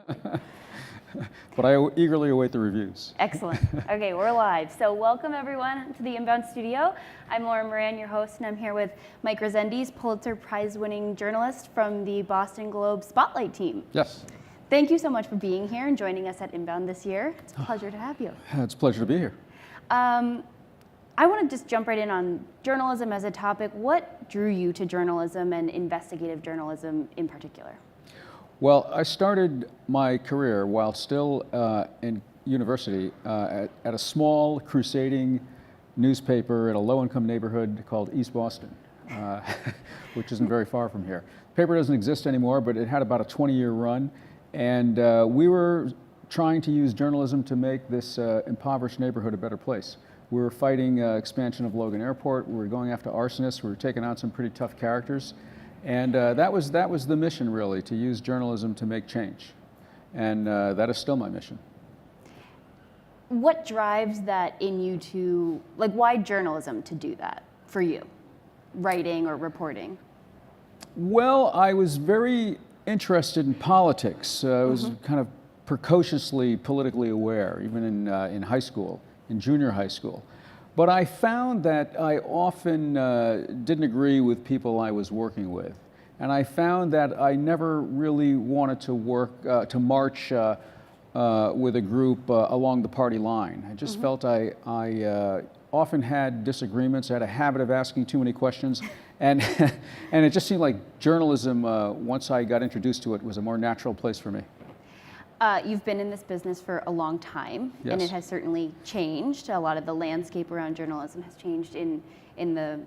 But I eagerly await the reviews. Excellent. Okay, we're live. So welcome everyone to the Inbound Studio. I'm Laura Moran, your host, and I'm here with Mike Resendiz, Pulitzer Prize-winning journalist from the Boston Globe Spotlight team. Yes. Thank you so much for being here and joining us at Inbound this year. It's a pleasure to have you. It's a pleasure to be here. I want to just jump right in on journalism as a topic. What drew you to journalism and investigative journalism in particular? Well, I started my career while still in university at a small crusading newspaper in a low-income neighborhood called East Boston, which isn't very far from here. The paper doesn't exist anymore, but it had about a 20-year run, and we were trying to use journalism to make this impoverished neighborhood a better place. We were fighting expansion of Logan Airport. We were going after arsonists. We were taking out some pretty tough characters. And that was the mission, really, to use journalism to make change. And that is still my mission. What drives that in you to, like, why journalism to do that for you? Writing or reporting? Well, I was very interested in politics. I was kind of precociously politically aware, even in high school, in junior high school. But I found that I often didn't agree with people I was working with. And I found that I never really wanted to march with a group along the party line. I just felt I often had disagreements. I had a habit of asking too many questions. And it just seemed like journalism, once I got introduced to it, was a more natural place for me. You've been in this business for a long time, Yes. and it has certainly changed. A lot of the landscape around journalism has changed in the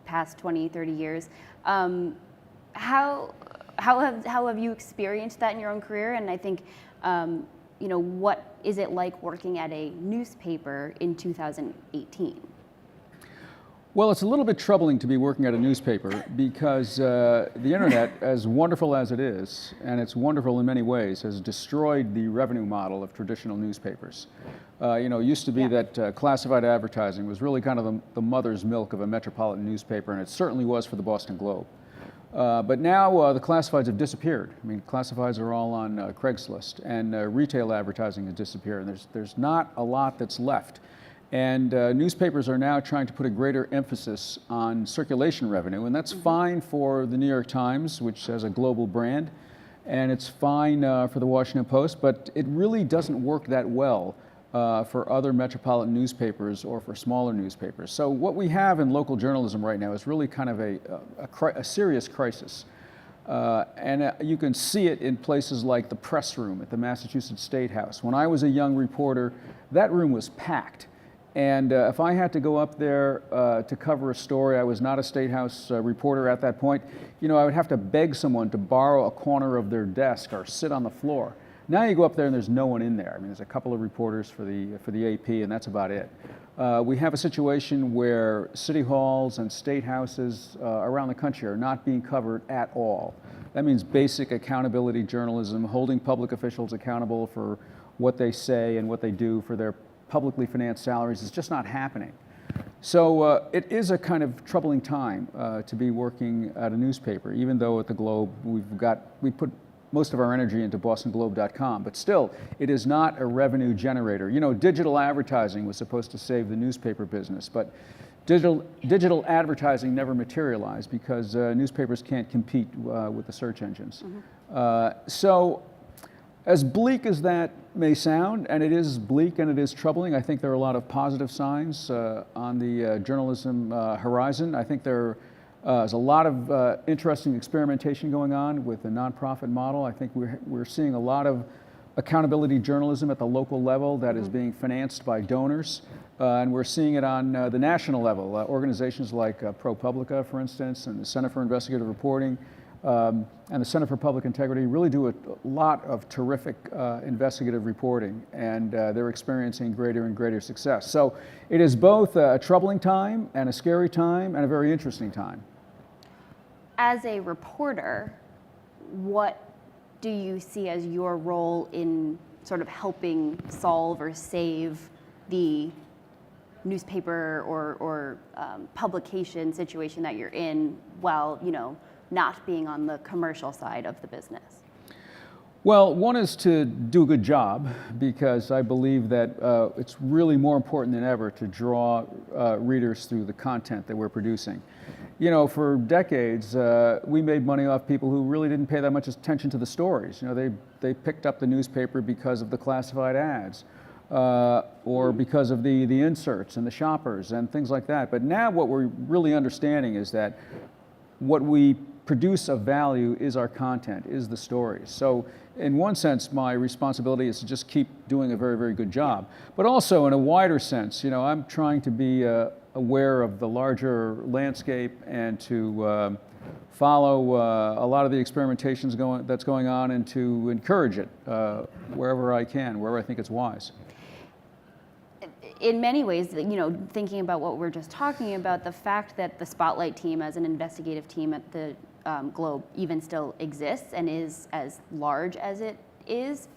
past 20, 30 years. How have you experienced that in your own career? And I think, what is it like working at a newspaper in 2018? Well, it's a little bit troubling to be working at a newspaper because the internet, as wonderful as it is, and it's wonderful in many ways, has destroyed the revenue model of traditional newspapers. It used to be that classified advertising was really kind of the mother's milk of a metropolitan newspaper, and it certainly was for the Boston Globe. But now the classifieds have disappeared. I mean, classifieds are all on Craigslist, and retail advertising has disappeared, and there's not a lot that's left. And newspapers are now trying to put a greater emphasis on circulation revenue, and that's fine for the New York Times, which has a global brand, and it's fine for the Washington Post, but it really doesn't work that well for other metropolitan newspapers or for smaller newspapers. So what we have in local journalism right now is really kind of a serious crisis. And you can see it in places like the press room at the Massachusetts State House. When I was a young reporter, that room was packed. And if I had to go up there to cover a story, I was not a State House reporter at that point, I would have to beg someone to borrow a corner of their desk or sit on the floor. Now you go up there and there's no one in there. I mean, there's a couple of reporters for the AP, and that's about it. We have a situation where city halls and state houses around the country are not being covered at all. That means basic accountability journalism, holding public officials accountable for what they say and what they do for their publicly financed salaries is just not happening. So it is a kind of troubling time to be working at a newspaper, even though at the Globe we put most of our energy into bostonglobe.com, but still, it is not a revenue generator. Digital advertising was supposed to save the newspaper business, but digital advertising never materialized because newspapers can't compete with the search engines. So as bleak as that may sound, and it is bleak and it is troubling, I think there are a lot of positive signs on the journalism horizon. I think there's a lot of interesting experimentation going on with the nonprofit model. I think we're seeing a lot of accountability journalism at the local level that is being financed by donors, and we're seeing it on the national level. Organizations like ProPublica, for instance, and the Center for Investigative Reporting, and the Center for Public Integrity really do a lot of terrific investigative reporting, and they're experiencing greater and greater success. So it is both a troubling time and a scary time and a very interesting time. As a reporter, what do you see as your role in sort of helping solve or save the newspaper or publication situation that you're in while, not being on the commercial side of the business? Well, one is to do a good job, because I believe that it's really more important than ever to draw readers through the content that we're producing. You know, for decades, we made money off people who really didn't pay that much attention to the stories. You know, they picked up the newspaper because of the classified ads, or because of the inserts and the shoppers and things like that. But now what we're really understanding is that what we produce of value is our content, is the stories. So in one sense, my responsibility is to just keep doing a very, very good job. But also in a wider sense, you know, I'm trying to be aware of the larger landscape and to follow a lot of the experimentations that's going on, and to encourage it wherever I can, wherever I think it's wise. In many ways, you know, thinking about what we're just talking about, the fact that the Spotlight team as an investigative team at the Globe even still exists and is as large as it is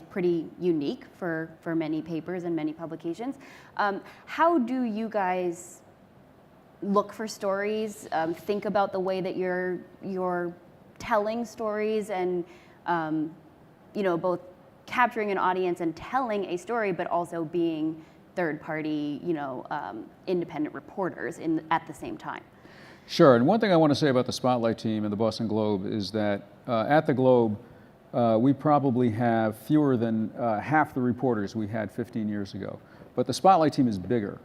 pretty unique for many papers and many publications. How do you guys look for stories, think about the way that you're telling stories, and you know, both capturing an audience and telling a story, but also being third-party, you know, independent reporters at the same time? Sure, and one thing I want to say about the Spotlight team and the Boston Globe is that at the Globe, we probably have fewer than half the reporters we had 15 years ago. But the Spotlight team is bigger.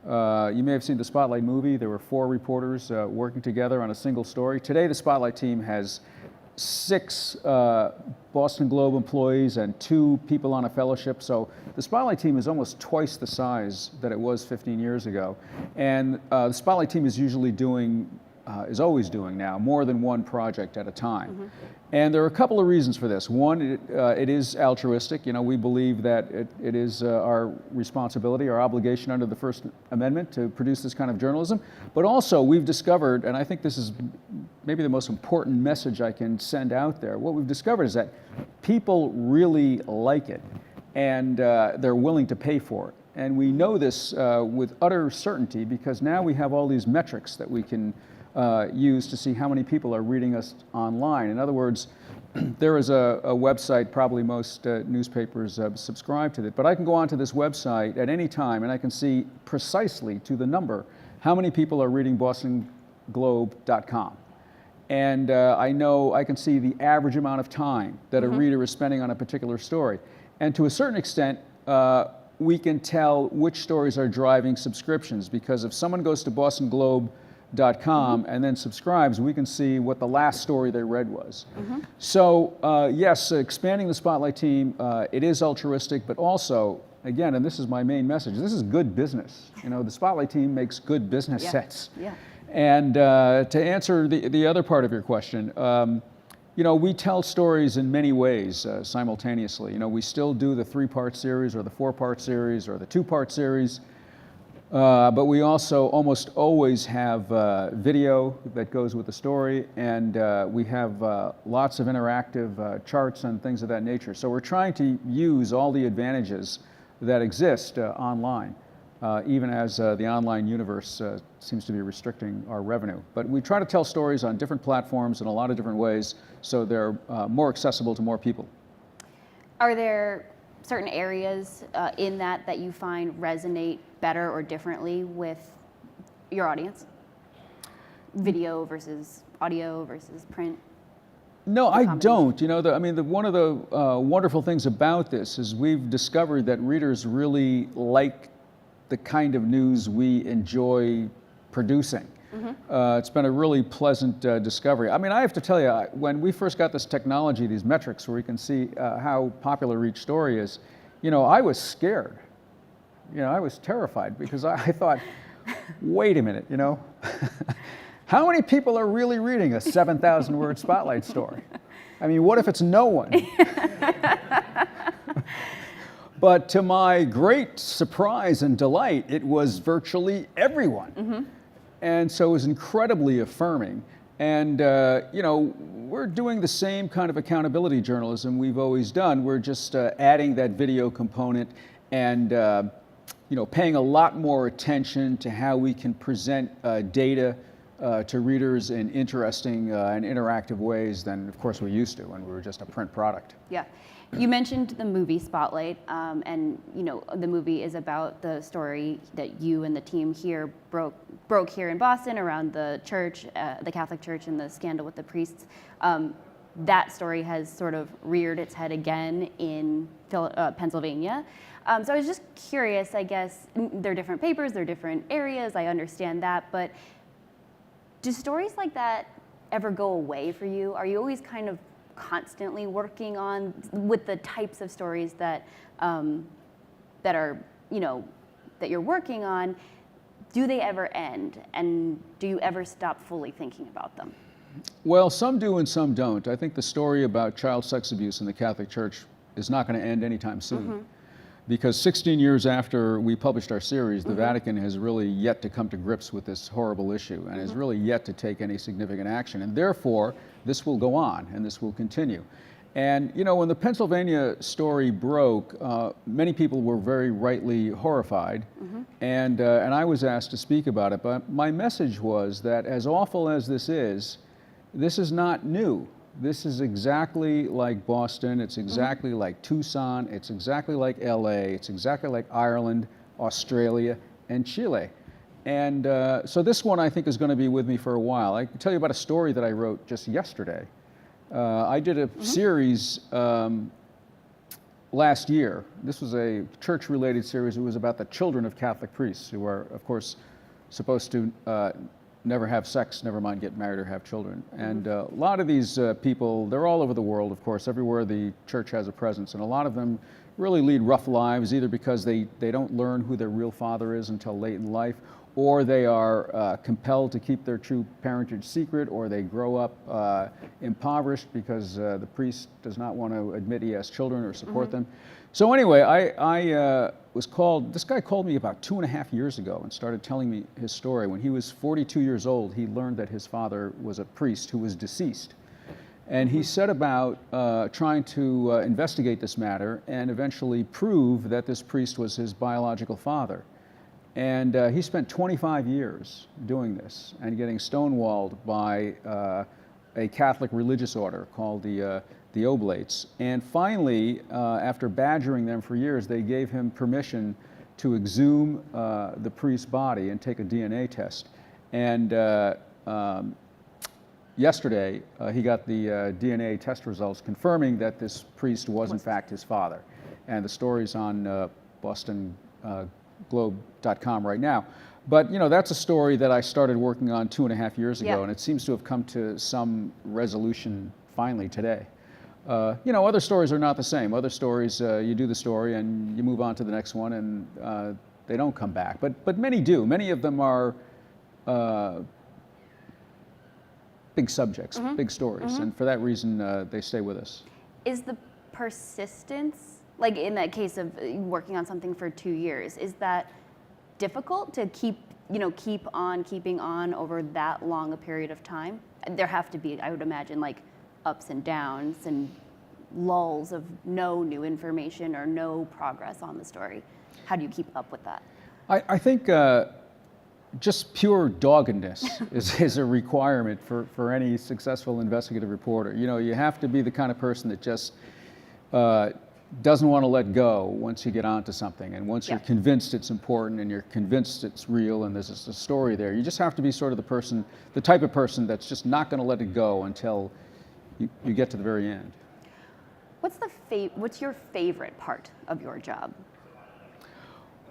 You may have seen the Spotlight movie. There were 4 reporters working together on a single story. Today, the Spotlight team has 6 Boston Globe employees and 2 people on a fellowship. So the Spotlight team is almost twice the size that it was 15 years ago. And the Spotlight team is usually doing, is always doing now, more than one project at a time. Mm-hmm. And there are a couple of reasons for this. One, it is altruistic. You know, we believe that it is our responsibility, our obligation under the First Amendment to produce this kind of journalism. But also, we've discovered, and I think this is maybe the most important message I can send out there, what we've discovered is that people really like it, and they're willing to pay for it. And we know this with utter certainty, because now we have all these metrics that we can use to see how many people are reading us online. In other words, there is a website, probably most newspapers subscribe to it, but I can go onto this website at any time and I can see precisely to the number how many people are reading bostonglobe.com. And I know I can see the average amount of time that a reader is spending on a particular story. And to a certain extent, we can tell which stories are driving subscriptions, because if someone goes to bostonglobe.com and then subscribes, we can see what the last story they read was. So yes, expanding the Spotlight team, it is altruistic, but also, again, and this is my main message, this is good business. You know, the Spotlight team makes good business sense. Yeah. And to answer the other part of your question, you know, we tell stories in many ways simultaneously. You know, we still do the 3-part series or the 4-part series or the 2-part series. But we also almost always have video that goes with the story, and we have lots of interactive charts and things of that nature. So we're trying to use all the advantages that exist online, even as the online universe seems to be restricting our revenue. But we try to tell stories on different platforms in a lot of different ways, so they're more accessible to more people. Are there certain areas in that you find resonate better or differently with your audience? Video versus audio versus print? No, I don't. You know, one of the wonderful things about this is we've discovered that readers really like the kind of news we enjoy producing. It's been a really pleasant discovery. I mean, I have to tell you, when we first got this technology, these metrics where we can see how popular each story is, you know, I was scared. You know, I was terrified, because I thought, wait a minute, you know, how many people are really reading a 7,000-word Spotlight story? I mean, what if it's no one? But to my great surprise and delight, it was virtually everyone. And so it was incredibly affirming. And, you know, we're doing the same kind of accountability journalism we've always done. We're just adding that video component and, you know, paying a lot more attention to how we can present data to readers in interesting and interactive ways than, of course, we used to when we were just a print product. Yeah. You mentioned the movie Spotlight, and the movie is about the story that you and the team here broke here in Boston around the church, the Catholic Church, and the scandal with the priests. That story has sort of reared its head again in Pennsylvania. So I was just curious, I guess, they're different papers, they're different areas, I understand that, but do stories like that ever go away for you? Are you always kind of constantly working on with the types of stories that that are that you're working on? Do they ever end, and do you ever stop fully thinking about them? Well, some do and some don't. I think the story about child sex abuse in the Catholic Church is not going to end anytime soon. Because 16 years after we published our series, the Vatican has really yet to come to grips with this horrible issue and has really yet to take any significant action. And therefore, this will go on and this will continue. And when the Pennsylvania story broke, many people were very rightly horrified. And I was asked to speak about it. But my message was that as awful as this is not new. This is exactly like Boston, it's exactly like Tucson, it's exactly like LA, it's exactly like Ireland, Australia, and Chile. And so this one I think is going to be with me for a while. I can tell you about a story that I wrote just yesterday. I did a series last year. This was a church-related series. It was about the children of Catholic priests who are, of course, supposed to never have sex, never mind get married or have children. And a lot of these people, they're all over the world, of course, everywhere the church has a presence. And a lot of them really lead rough lives, either because they don't learn who their real father is until late in life, or they are compelled to keep their true parentage secret, or they grow up impoverished because the priest does not want to admit he has children or support them. So anyway, this guy called me about 2.5 years ago and started telling me his story. When he was 42 years old, he learned that his father was a priest who was deceased. And he set about trying to investigate this matter and eventually prove that this priest was his biological father. And he spent 25 years doing this and getting stonewalled by a Catholic religious order called the Oblates. And finally, after badgering them for years, they gave him permission to exhume the priest's body and take a DNA test. And yesterday, he got the DNA test results confirming that this priest was in fact his father. And the story's on BostonGlobe.com right now. But that's a story that I started working on 2.5 years ago, and it seems to have come to some resolution finally today. Other stories are not the same. Other stories, you do the story and you move on to the next one, and they don't come back. But many do. Many of them are big subjects, big stories, and for that reason, they stay with us. Is the persistence, like in that case of working on something for 2 years, is that difficult to keep on keeping on over that long a period of time? There have to be, I would imagine, like ups and downs and lulls of no new information or no progress on the story. How do you keep up with that? I think just pure doggedness is a requirement for any successful investigative reporter. You have to be the kind of person that just doesn't want to let go once you get onto something. And once you're convinced it's important and you're convinced it's real and there's a story there, you just have to be sort of the type of person that's just not going to let it go until you get to the very end. What's your favorite part of your job?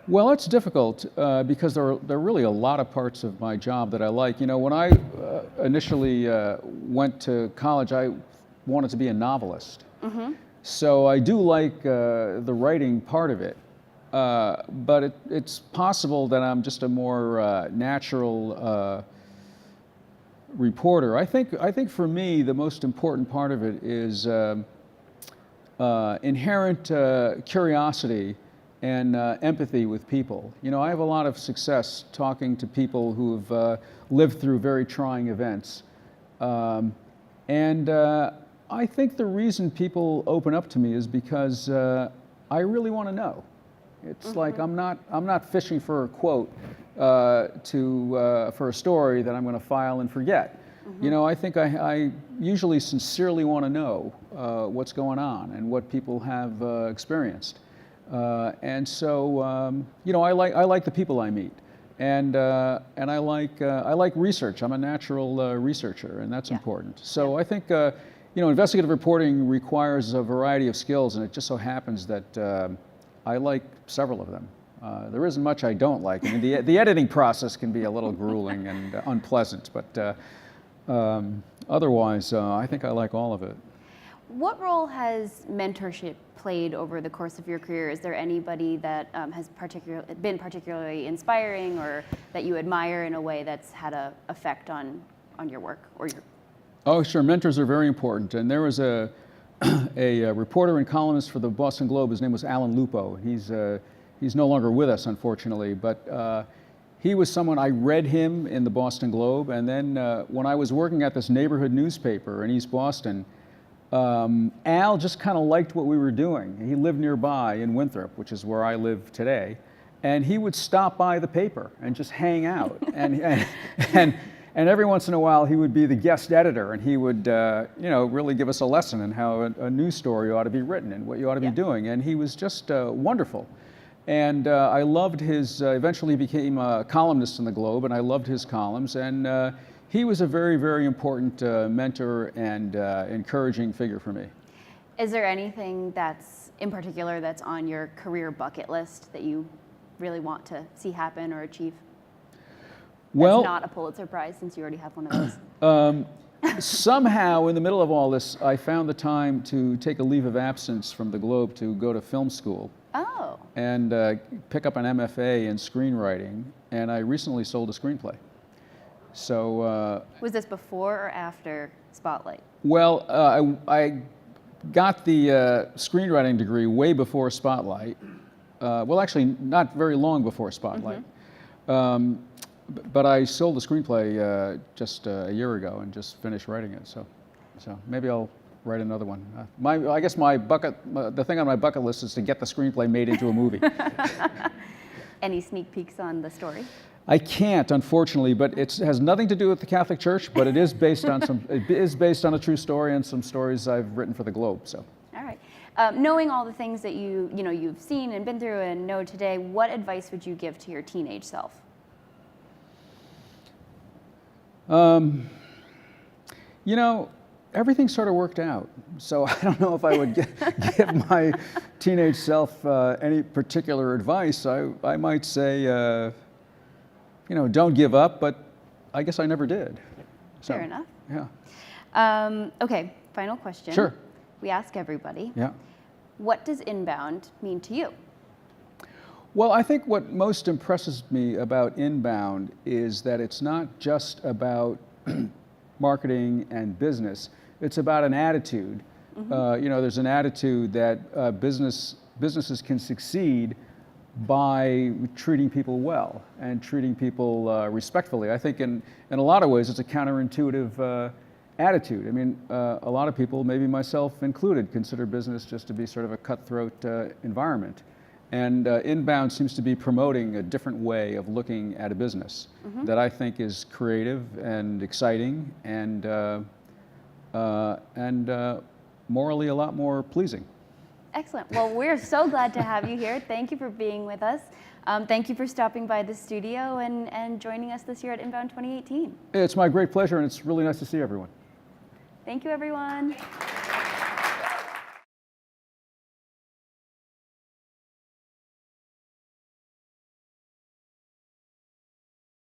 Well, it's difficult because there are really a lot of parts of my job that I like. When I initially went to college, I wanted to be a novelist. So I do like the writing part of it. But it's possible that I'm just a more natural reporter. I think for me, the most important part of it is inherent curiosity and empathy with people. I have a lot of success talking to people who've lived through very trying events. And I think the reason people open up to me is because I really want to know. It's like I'm not fishing for a quote for a story that I'm going to file and forget. You know, I think I usually sincerely want to know what's going on and what people have experienced. And so, you know, I like the people I meet, and I like research. I'm a natural researcher, and that's important. So I think you know, investigative reporting requires a variety of skills, and it just so happens that I like several of them. There isn't much I don't like. I mean, the editing process can be a little grueling and unpleasant, but otherwise, I think I like all of it. What role has mentorship played over the course of your career? Is there anybody that has been particularly inspiring, or that you admire in a way that's had an effect on your work or your? Oh, sure. Mentors are very important. And there was a reporter and columnist for the Boston Globe. His name was Alan Lupo. He's no longer with us, unfortunately, but he was someone. I read him in the Boston Globe, and then when I was working at this neighborhood newspaper in East Boston, Al just kind of liked what we were doing. He lived nearby in Winthrop, which is where I live today, and he would stop by the paper and just hang out. And every once in a while, he would be the guest editor, and he would, you know, really give us a lesson in how a news story ought to be written and what you ought to be doing. And he was just wonderful. And I loved his, eventually became a columnist in the Globe, and I loved his columns. And he was a very, very important mentor and encouraging figure for me. Is there anything that's in particular that's on your career bucket list that you really want to see happen or achieve? Well, that's not a Pulitzer Prize, since you already have one of those. Somehow, in the middle of all this, I found the time to take a leave of absence from the Globe to go to film school. Oh. And pick up an MFA in screenwriting, and I recently sold a screenplay. So. Was this before or after Spotlight? Well, I got the screenwriting degree way before Spotlight. Well, actually, not very long before Spotlight. But I sold the screenplay just a year ago and just finished writing it. So maybe I'll write another one. I guess the thing on my bucket list is to get the screenplay made into a movie. Any sneak peeks on the story? I can't, unfortunately, but it has nothing to do with the Catholic Church. But it is based on a true story and some stories I've written for the Globe. So. All right. Knowing all the things that you've seen and been through and know today, what advice would you give to your teenage self? You know, everything sort of worked out. So I don't know if I would give my teenage self any particular advice. I might say, you know, don't give up, but I guess I never did. So, fair enough. Yeah. Okay, final question. Sure. We ask everybody. Yeah. What does inbound mean to you? Well, I think what most impresses me about inbound is that it's not just about marketing and business. It's about an attitude. You know, there's an attitude that businesses can succeed by treating people well and treating people respectfully. I think in a lot of ways it's a counterintuitive attitude. I mean, a lot of people, maybe myself included, consider business just to be sort of a cutthroat environment. And inbound seems to be promoting a different way of looking at a business that I think is creative and exciting and morally a lot more pleasing. Excellent. Well, we're so glad to have you here. Thank you for being with us. Thank you for stopping by the studio and joining us this year at Inbound 2018. It's my great pleasure, and it's really nice to see everyone. Thank you, everyone.